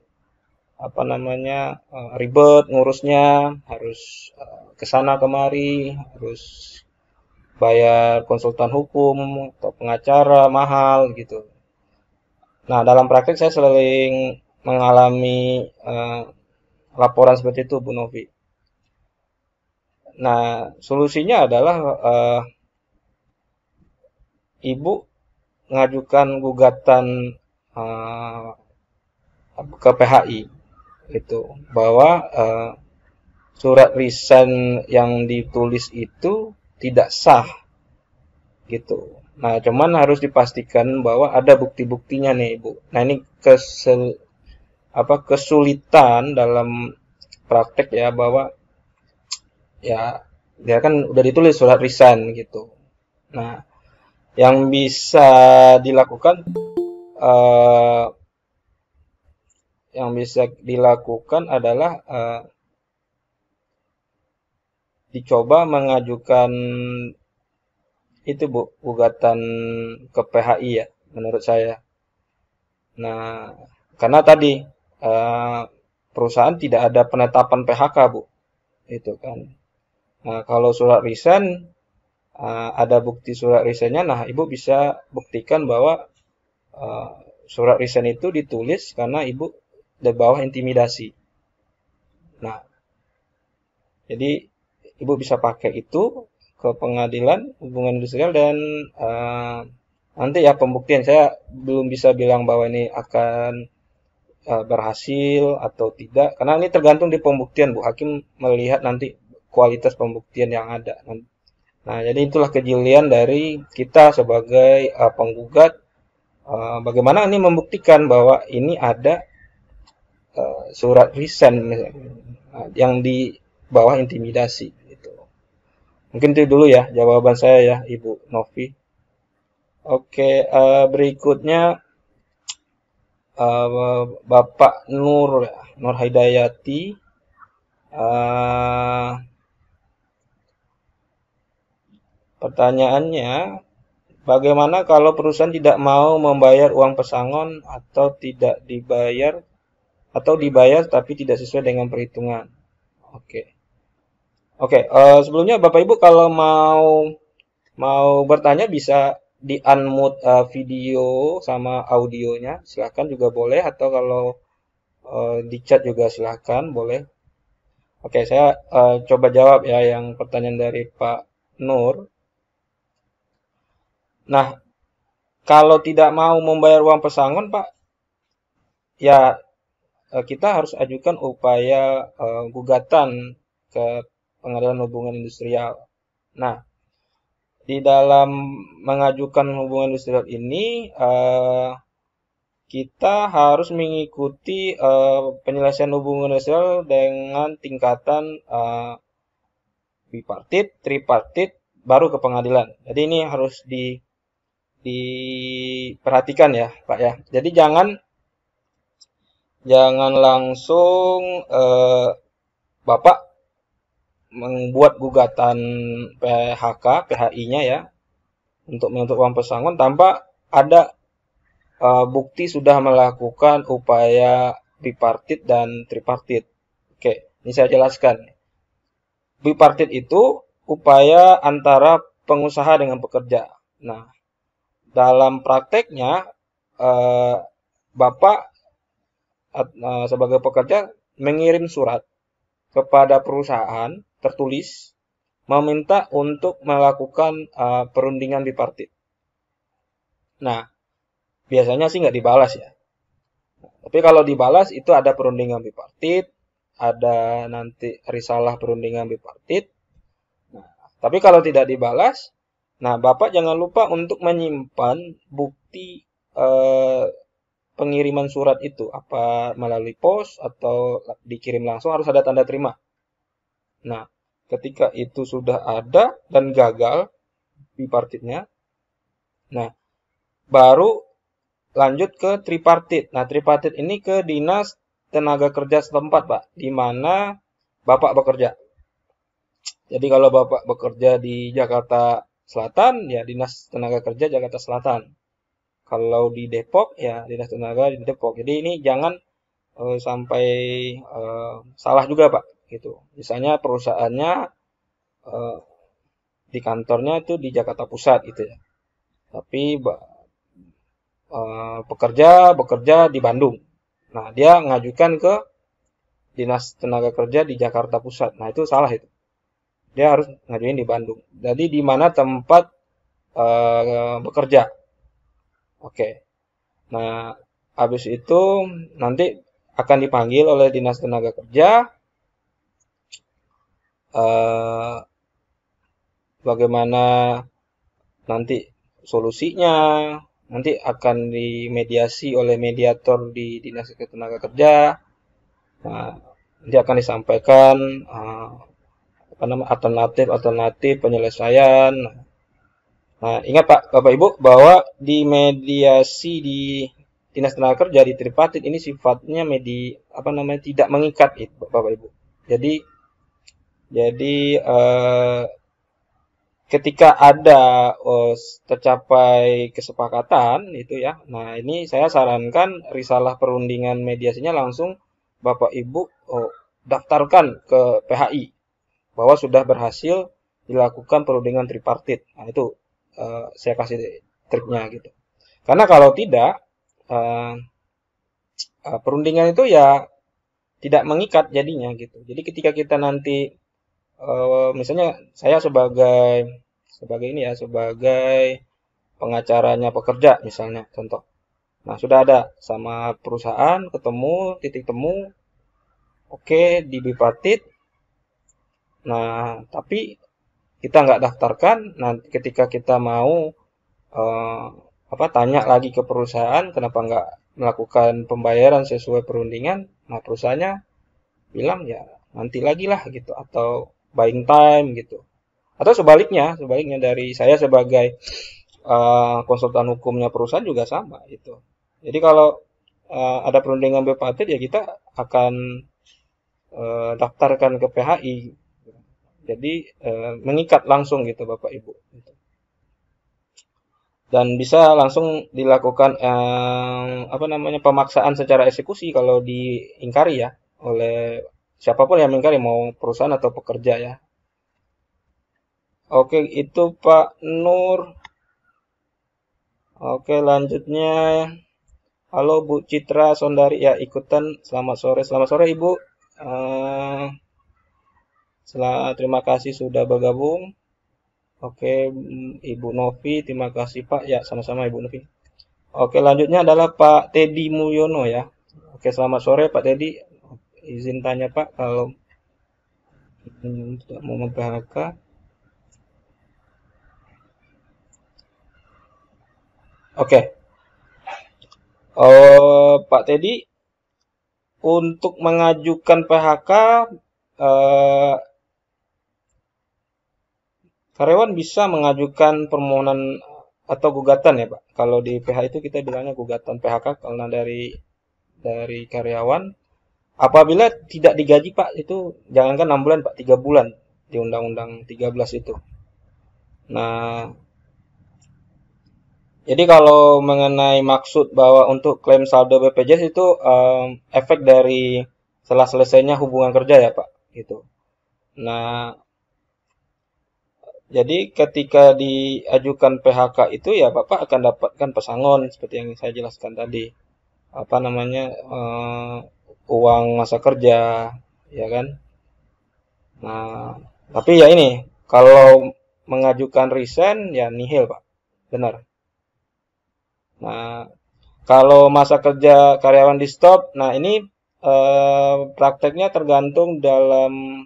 apa namanya ribet ngurusnya, harus ke sana kemari, harus bayar konsultan hukum atau pengacara mahal gitu. Nah, dalam praktek saya sering mengalami laporan seperti itu, Bu Novi. Nah, solusinya adalah Ibu mengajukan gugatan uh, ke PHI itu bahwa surat resign yang ditulis itu tidak sah gitu. Nah, cuman harus dipastikan bahwa ada bukti-buktinya nih, Ibu. Nah, ini kesulitan dalam praktek ya bahwa ya dia kan udah ditulis surat resign gitu. Nah, yang bisa dilakukan eh, adalah dicoba mengajukan itu Bu, gugatan ke PHI ya, menurut saya. Nah, karena tadi eh, perusahaan tidak ada penetapan PHK Bu, itu kan. Nah, kalau surat resign ada bukti surat resignnya, nah Ibu bisa buktikan bahwa eh, surat resign itu ditulis karena Ibu di bawah intimidasi. Nah, jadi Ibu bisa pakai itu ke pengadilan hubungan industrial dan nanti ya pembuktian saya belum bisa bilang bahwa ini akan berhasil atau tidak karena ini tergantung di pembuktian Bu. Hakim melihat nanti kualitas pembuktian yang ada. Nah, jadi itulah kejelian dari kita sebagai penggugat bagaimana ini membuktikan bahwa ini ada surat resign yang di bawah intimidasi gitu. Mungkin itu dulu ya jawaban saya ya Ibu Novi. Oke, berikutnya Bapak Nur Hidayati. Pertanyaannya Bagaimana kalau perusahaan tidak mau membayar uang pesangon atau dibayar tapi tidak sesuai dengan perhitungan? Oke. Oke, sebelumnya Bapak Ibu kalau mau mau bertanya bisa di unmute video sama audionya, silahkan juga boleh atau kalau di chat juga silahkan boleh. Oke, saya coba jawab ya yang pertanyaan dari Pak Nur. Nah, kalau tidak mau membayar uang pesangon, Pak, ya kita harus ajukan upaya gugatan ke Pengadilan Hubungan Industrial. Nah, di dalam mengajukan hubungan industrial ini kita harus mengikuti penyelesaian hubungan industrial dengan tingkatan bipartit, tripartit, baru ke pengadilan. Jadi ini harus diperhatikan ya, Pak ya. Jadi jangan langsung Bapak membuat gugatan PHK, PHI-nya ya, untuk menuntut uang pesangon tanpa ada bukti sudah melakukan upaya bipartit dan tripartit. Oke, ini saya jelaskan. Bipartit itu upaya antara pengusaha dengan pekerja. Nah, dalam prakteknya Bapak sebagai pekerja mengirim surat kepada perusahaan tertulis meminta untuk melakukan perundingan bipartit. Nah, biasanya sih nggak dibalas ya. Tapi kalau dibalas itu ada perundingan bipartit, ada nanti risalah perundingan bipartit. Nah, tapi kalau tidak dibalas, nah Bapak jangan lupa untuk menyimpan bukti pengiriman surat itu, apa melalui pos atau dikirim langsung harus ada tanda terima. Nah, ketika itu sudah ada dan gagal bipartitnya, nah baru lanjut ke tripartit. Nah, tripartit ini ke Dinas Tenaga Kerja setempat, Pak, di mana Bapak bekerja. Jadi kalau Bapak bekerja di Jakarta Selatan, ya Dinas Tenaga Kerja Jakarta Selatan. Kalau di Depok, ya Dinas Tenaga di Depok. Jadi ini jangan sampai salah juga, Pak. Gitu. Misalnya perusahaannya di kantornya itu di Jakarta Pusat, gitu ya. Tapi bekerja di Bandung. Nah, dia ngajukan ke Dinas Tenaga Kerja di Jakarta Pusat. Nah, itu salah itu. Dia harus ngajuin di Bandung. Jadi di mana tempat bekerja. Oke. Nah, habis itu nanti akan dipanggil oleh Dinas Tenaga Kerja. Bagaimana nanti solusinya, nanti akan dimediasi oleh mediator di Dinas Tenaga Kerja. Nah, nanti akan disampaikan alternatif penyelesaian. Nah, ingat Pak, Bapak Ibu bahwa di mediasi di Dinas Tenaga Kerja di tripartit ini sifatnya tidak mengikat itu, Bapak Ibu. Jadi ketika ada tercapai kesepakatan itu ya. Nah, ini saya sarankan risalah perundingan mediasinya langsung Bapak Ibu daftarkan ke PHI bahwa sudah berhasil dilakukan perundingan tripartit. Nah, itu saya kasih triknya gitu. Karena kalau tidak perundingan itu ya tidak mengikat jadinya gitu. Jadi ketika kita nanti misalnya saya sebagai pengacaranya pekerja misalnya contoh. Nah, sudah ada sama perusahaan ketemu titik temu, oke di bipartit. Nah, tapi kita nggak daftarkan. Nah, ketika kita mau tanya lagi ke perusahaan kenapa nggak melakukan pembayaran sesuai perundingan, nah perusahaannya bilang ya nanti lagi lah gitu atau buying time gitu. Atau sebaliknya dari saya sebagai konsultan hukumnya perusahaan juga sama itu. Jadi kalau ada perundingan bipartit ya kita akan daftarkan ke PHI. Jadi mengikat langsung gitu Bapak Ibu. dan bisa langsung dilakukan pemaksaan secara eksekusi kalau diingkari ya oleh siapapun yang mengingkari, mau perusahaan atau pekerja ya. Oke, itu Pak Nur. Oke, lanjutnya. Halo Bu Citra Sondari ya, ikutan. Selamat sore. Selamat sore Ibu. Eh, terima kasih sudah bergabung. Oke, Ibu Novi, terima kasih Pak. Ya, sama-sama Ibu Novi. Oke, lanjutnya adalah Pak Teddy Mulyono ya. Oke, selamat sore Pak Teddy. Izin tanya Pak, kalau tidak mau mem-PHK. Oke, Pak Teddy, untuk mengajukan PHK, eh, karyawan bisa mengajukan permohonan atau gugatan ya Pak. Kalau di PH itu kita bilangnya gugatan PHK karena dari karyawan. Apabila tidak digaji Pak, itu jangankan 6 bulan Pak, 3 bulan di Undang-Undang 13 itu. Nah, jadi kalau mengenai maksud bahwa untuk klaim saldo BPJS itu efek dari setelah selesainya hubungan kerja ya Pak, gitu. Nah, jadi ketika diajukan PHK itu ya Bapak akan dapatkan pesangon seperti yang saya jelaskan tadi. Apa namanya? Uang masa kerja, ya kan? Nah, tapi ya ini kalau mengajukan resign ya nihil, Pak. Benar. Nah, kalau masa kerja karyawan di stop, nah ini prakteknya tergantung dalam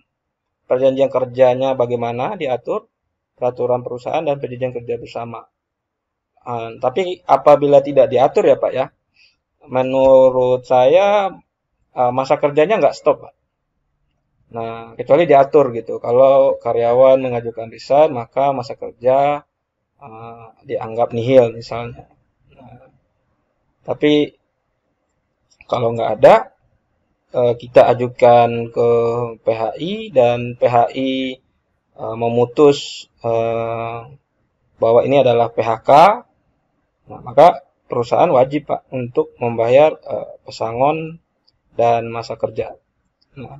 perjanjian kerjanya bagaimana diatur, peraturan perusahaan dan perjanjian kerja bersama. Tapi apabila tidak diatur ya Pak ya, menurut saya masa kerjanya nggak stop Pak. Nah, kecuali diatur gitu. Kalau karyawan mengajukan resign, maka masa kerja dianggap nihil misalnya. Nah, tapi kalau nggak ada, kita ajukan ke PHI dan PHI memutus bahwa ini adalah PHK, nah, maka perusahaan wajib Pak untuk membayar pesangon dan masa kerja. Nah,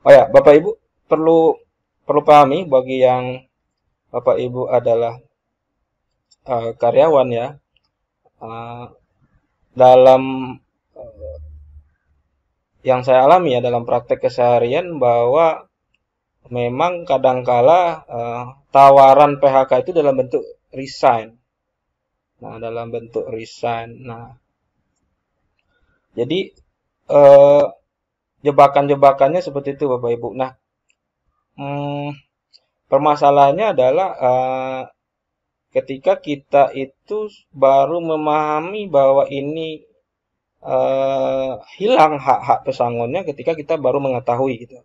oh ya, Bapak Ibu perlu perlu pahami bagi yang Bapak Ibu adalah karyawan ya, uh, dalam uh, yang saya alami ya dalam praktek keseharian bahwa memang kadangkala tawaran PHK itu dalam bentuk resign. Nah, dalam bentuk resign. Nah, jadi uh, jebakan-jebakannya seperti itu Bapak Ibu. Nah, hmm, permasalahannya adalah ketika kita itu baru memahami bahwa ini hilang hak-hak pesangonnya ketika kita baru mengetahui gitu.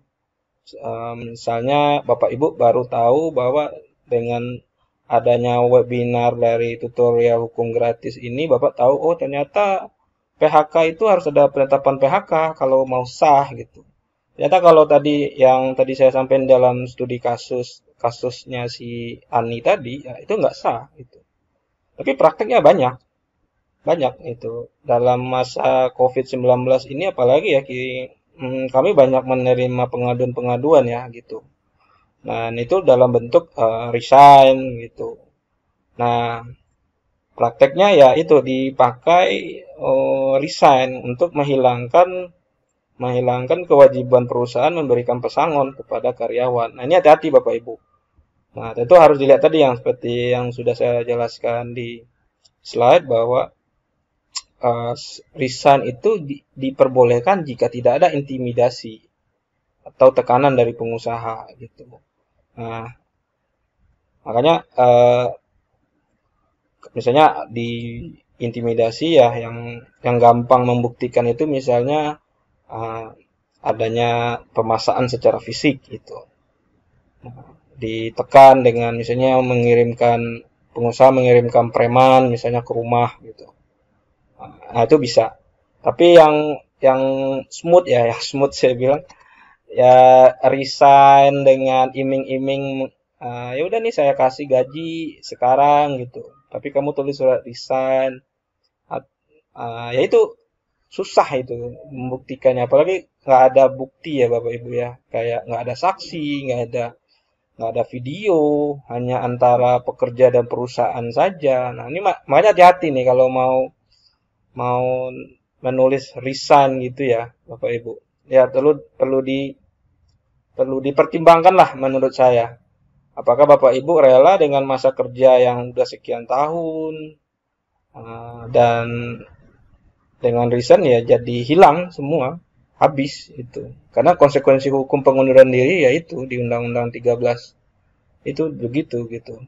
Misalnya Bapak Ibu baru tahu bahwa dengan adanya webinar dari tutorial hukum gratis ini Bapak tahu oh ternyata PHK itu harus ada penetapan PHK kalau mau sah gitu. Ternyata kalau tadi yang tadi saya sampaikan dalam studi kasusnya si Ani tadi ya itu nggak sah gitu. Tapi prakteknya banyak itu dalam masa COVID-19 ini apalagi ya kami banyak menerima pengaduan-pengaduan ya gitu. Nah, itu dalam bentuk resign gitu. Nah, prakteknya ya itu dipakai resign untuk menghilangkan kewajiban perusahaan memberikan pesangon kepada karyawan. Nah, ini hati-hati Bapak Ibu. Nah, tentu harus dilihat tadi yang seperti yang sudah saya jelaskan di slide bahwa resign itu diperbolehkan jika tidak ada intimidasi atau tekanan dari pengusaha gitu. Nah, makanya misalnya di intimidasi ya yang gampang membuktikan itu misalnya adanya pemaksaan secara fisik gitu. Nah, ditekan dengan misalnya pengusaha mengirimkan preman misalnya ke rumah gitu. Nah, itu bisa. Tapi yang smooth ya smooth saya bilang ya resign dengan iming-iming ya udah nih saya kasih gaji sekarang gitu. tapi kamu tulis surat resign. Ya itu susah itu membuktikannya, apalagi nggak ada bukti ya Bapak Ibu ya, kayak nggak ada saksi, nggak ada video, hanya antara pekerja dan perusahaan saja. Nah ini makanya hati-hati nih kalau mau mau menulis resign gitu ya Bapak Ibu. Ya perlu perlu di perlu dipertimbangkan lah menurut saya. Apakah Bapak Ibu rela dengan masa kerja yang udah sekian tahun, dan dengan resign ya jadi hilang semua, habis itu. Karena konsekuensi hukum pengunduran diri yaitu di Undang-Undang 13 itu begitu gitu.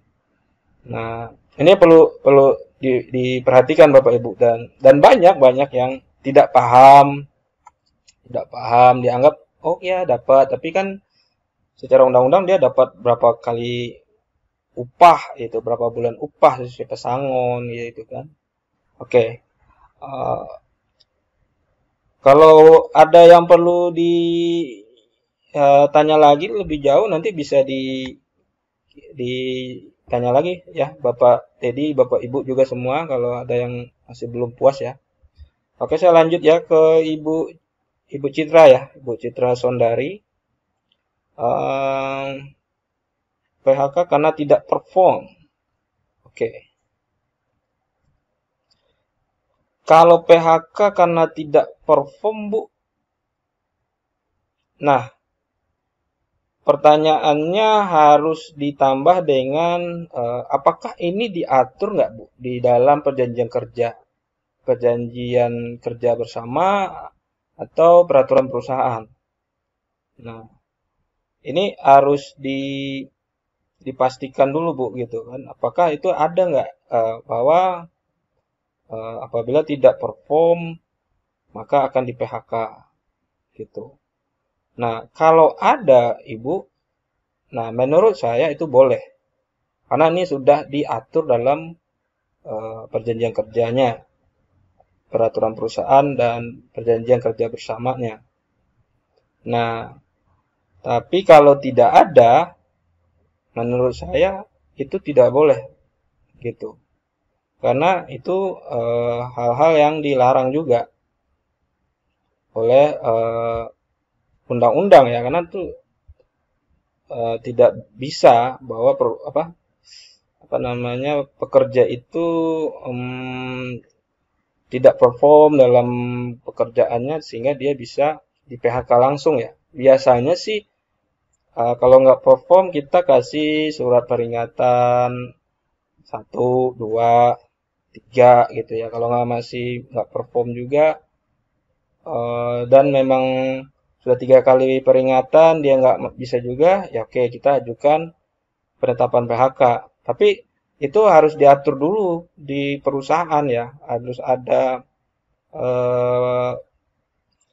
Nah, ini perlu perlu diperhatikan Bapak Ibu, dan banyak yang tidak paham, dianggap oh ya dapat, tapi kan secara undang-undang dia dapat berapa kali upah itu, berapa bulan upah sesuai pesangon gitu kan. Oke. Uh, Kalau ada yang perlu ditanya lagi lebih jauh, nanti bisa ditanya lagi ya Bapak Teddy, Bapak Ibu juga semua kalau ada yang masih belum puas ya. Oke, saya lanjut ya ke Ibu Ibu Citra ya, Ibu Citra Sondari. PHK karena tidak perform. Oke. Kalau PHK karena tidak perform, Bu. Nah, pertanyaannya harus ditambah dengan apakah ini diatur nggak, Bu, di dalam perjanjian kerja? Perjanjian kerja bersama atau peraturan perusahaan. Nah, ini harus dipastikan dulu, Bu, gitu kan. Apakah itu ada nggak bahwa apabila tidak perform maka akan di PHK gitu. Nah, kalau ada Ibu, nah menurut saya itu boleh. Karena ini sudah diatur dalam perjanjian kerjanya, peraturan perusahaan dan perjanjian kerja bersamanya. Nah, tapi kalau tidak ada, menurut saya itu tidak boleh gitu. Karena itu hal-hal yang dilarang juga oleh undang-undang ya, karena itu tidak bisa bahwa apa namanya pekerja itu tidak perform dalam pekerjaannya sehingga dia bisa di PHK langsung ya. Biasanya sih kalau nggak perform kita kasih surat peringatan 1, 2, 3 gitu ya. Kalau masih nggak perform juga dan memang sudah 3 kali peringatan dia nggak bisa juga, ya oke kita ajukan penetapan PHK. Tapi itu harus diatur dulu di perusahaan ya, harus ada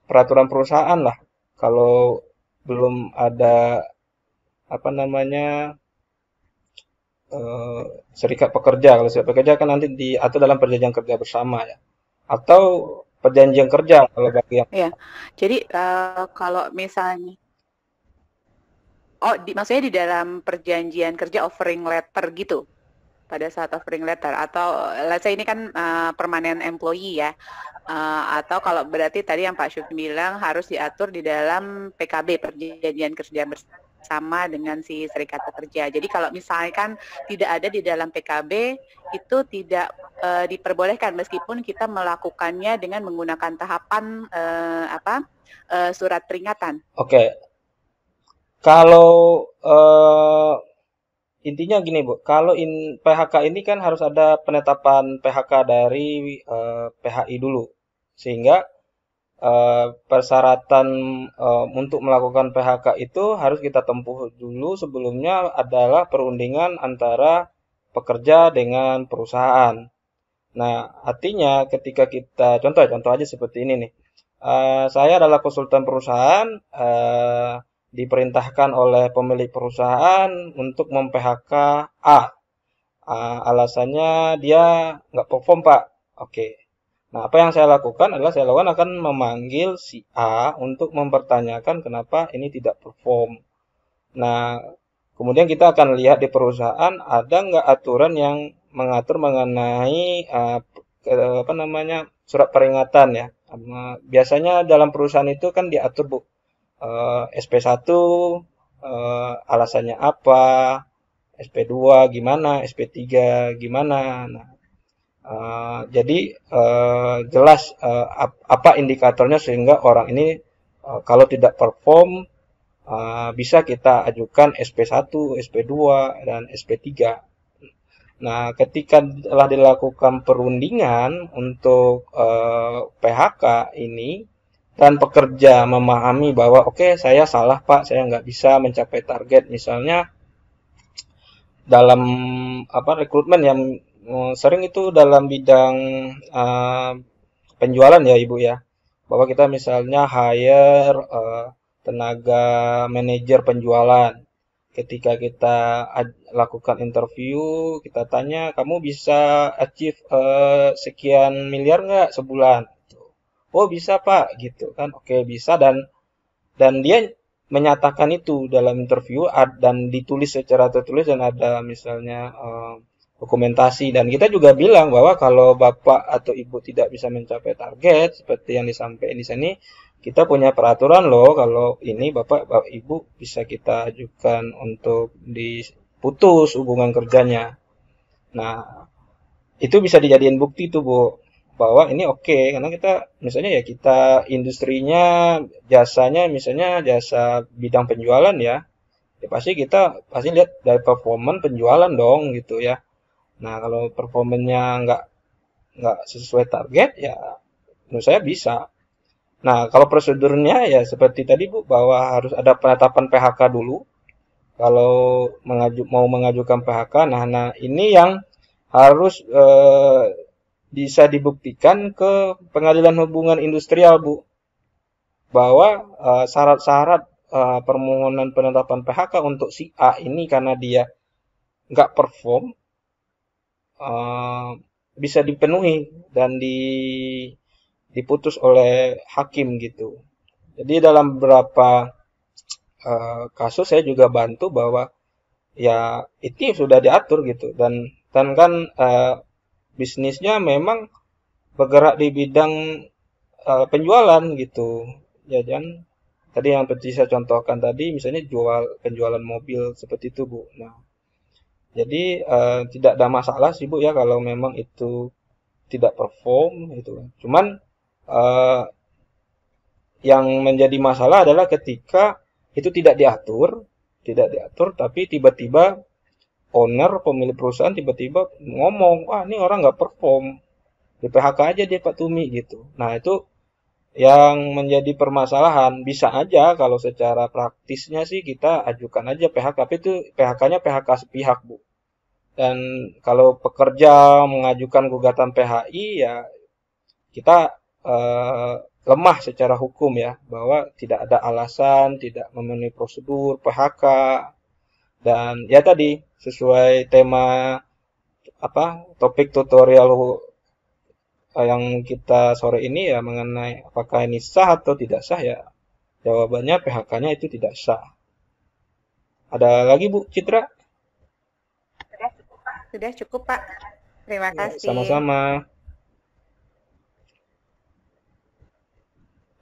peraturan perusahaan lah. Kalau belum ada apa namanya serikat pekerja, kalau serikat pekerja kan nanti diatur dalam perjanjian kerja bersama ya, atau perjanjian kerja kalau bagi yang Ya, jadi kalau misalnya, maksudnya di dalam perjanjian kerja offering letter gitu, pada saat offering letter, atau let's say ini kan permanent employee ya, atau kalau berarti tadi yang Pak Syukri bilang harus diatur di dalam PKB, perjanjian kerja bersama dengan si serikat pekerja. Jadi kalau misalkan tidak ada di dalam PKB, itu tidak diperbolehkan meskipun kita melakukannya dengan menggunakan tahapan surat peringatan. Oke. Kalau intinya gini Bu, kalau PHK ini kan harus ada penetapan PHK dari PHI dulu, sehingga persyaratan untuk melakukan PHK itu harus kita tempuh dulu sebelumnya adalah perundingan antara pekerja dengan perusahaan. Nah, artinya ketika kita contoh aja seperti ini nih, saya adalah konsultan perusahaan, diperintahkan oleh pemilik perusahaan untuk mem-PHK A. Alasannya dia nggak perform, Pak. Oke. Nah, apa yang saya lakukan adalah saya akan memanggil si A untuk mempertanyakan kenapa ini tidak perform. Nah, kemudian kita akan lihat di perusahaan ada nggak aturan yang mengatur mengenai apa namanya surat peringatan ya. Biasanya dalam perusahaan itu kan diatur Bu, SP1 alasannya apa, SP2 gimana, SP3 gimana. Nah, jadi jelas apa indikatornya sehingga orang ini kalau tidak perform bisa kita ajukan SP1, SP2, dan SP3. Nah, ketika telah dilakukan perundingan untuk PHK ini dan pekerja memahami bahwa oke, saya salah Pak, saya nggak bisa mencapai target, misalnya dalam rekrutmen yang sering itu dalam bidang penjualan ya Ibu ya, bahwa kita misalnya hire tenaga manajer penjualan. Ketika kita lakukan interview, kita tanya, kamu bisa achieve sekian miliar nggak sebulan? Oh bisa Pak, gitu kan? Oke bisa, dan dia menyatakan itu dalam interview dan ditulis secara tertulis dan ada misalnya dokumentasi, dan kita juga bilang bahwa kalau Bapak atau Ibu tidak bisa mencapai target seperti yang disampaikan di sini, kita punya peraturan loh, kalau ini Bapak Ibu bisa kita ajukan untuk diputus hubungan kerjanya. Nah, itu bisa dijadiin bukti tuh Bu, bahwa ini oke, karena kita misalnya ya kita industrinya jasanya misalnya jasa bidang penjualan ya pasti kita lihat dari performan penjualan dong gitu ya. Nah, kalau performanya nggak sesuai target ya menurut saya bisa. Nah, kalau prosedurnya ya seperti tadi Bu, bahwa harus ada penetapan PHK dulu. Kalau mau mengajukan PHK, nah ini yang harus bisa dibuktikan ke pengadilan hubungan industrial Bu, bahwa syarat-syarat permohonan penetapan PHK untuk si A ini karena dia nggak perform bisa dipenuhi dan diputus oleh hakim gitu. Jadi dalam beberapa kasus saya juga bantu bahwa ya itu sudah diatur gitu, dan kan bisnisnya memang bergerak di bidang penjualan gitu. Ya kan tadi yang seperti saya contohkan tadi misalnya penjualan mobil seperti itu Bu. Nah, jadi tidak ada masalah sih Bu ya kalau memang itu tidak perform gitu. Cuman yang menjadi masalah adalah ketika itu tidak diatur, tapi tiba-tiba pemilik perusahaan tiba-tiba ngomong, wah ini orang nggak perform, di PHK aja dia Pak Tumi gitu. Nah itu yang menjadi permasalahan. Bisa aja kalau secara praktisnya sih kita ajukan aja PHK, tapi itu PHK-nya PHK sepihak Bu. Dan kalau pekerja mengajukan gugatan PHI ya kita lemah secara hukum ya, bahwa tidak ada alasan, tidak memenuhi prosedur PHK, dan ya tadi sesuai tema topik tutorial yang kita sore ini ya mengenai apakah ini sah atau tidak sah ya, jawabannya PHK-nya itu tidak sah. Ada lagi Bu Citra? Sudah cukup Pak. Terima kasih. Sama-sama.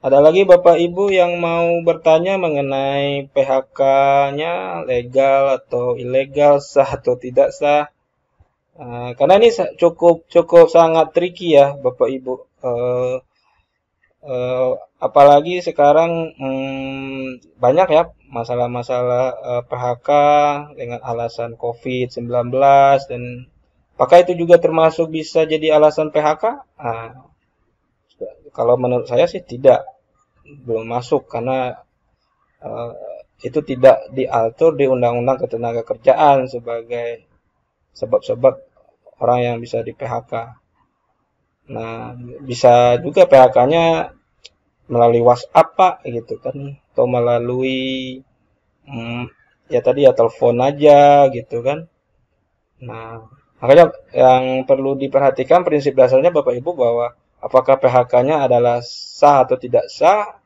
Ada lagi Bapak Ibu yang mau bertanya mengenai PHK-nya legal atau ilegal, sah atau tidak sah? Karena ini cukup sangat tricky ya Bapak Ibu. Apalagi sekarang banyak ya masalah-masalah PHK dengan alasan COVID-19, dan apakah itu juga termasuk bisa jadi alasan PHK? Kalau menurut saya sih tidak, belum masuk karena itu tidak diatur di Undang-Undang Ketenagakerjaan sebagai sebab-sebab orang yang bisa di PHK. Nah, bisa juga PHK-nya melalui WhatsApp Pak gitu kan, atau melalui ya tadi ya telepon aja gitu kan. Nah, makanya yang perlu diperhatikan prinsip dasarnya Bapak Ibu bahwa apakah PHK-nya adalah sah atau tidak sah,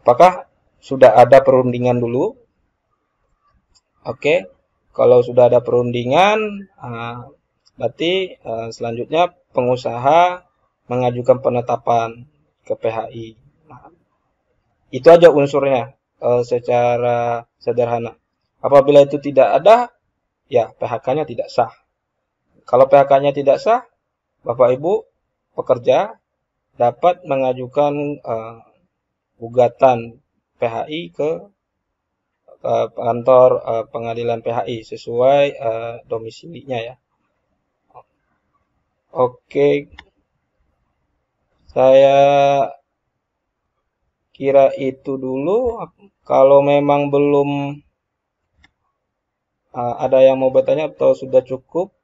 apakah sudah ada perundingan dulu. Oke, kalau sudah ada perundingan, Berarti selanjutnya pengusaha mengajukan penetapan ke PHI. Nah, itu aja unsurnya secara sederhana. Apabila itu tidak ada, ya PHK-nya tidak sah. Kalau PHK-nya tidak sah, Bapak Ibu pekerja dapat mengajukan gugatan PHI ke kantor pengadilan PHI sesuai domisilinya ya. Oke, saya kira itu dulu. Kalau memang belum ada yang mau bertanya atau sudah cukup,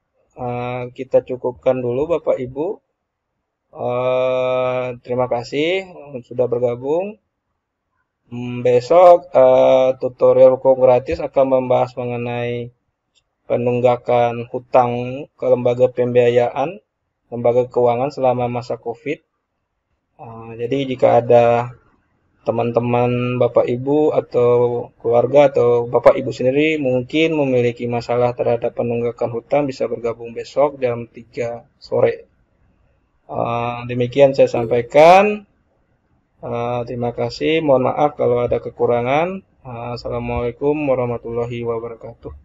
kita cukupkan dulu Bapak Ibu. Terima kasih sudah bergabung. Besok tutorial hukum gratis akan membahas mengenai penunggakan hutang ke lembaga pembiayaan, lembaga keuangan selama masa COVID. Jadi jika ada teman-teman Bapak Ibu atau keluarga atau Bapak Ibu sendiri mungkin memiliki masalah terhadap penunggakan hutang, bisa bergabung besok jam 3 sore. Demikian saya sampaikan. Terima kasih. Mohon maaf kalau ada kekurangan. Assalamualaikum warahmatullahi wabarakatuh.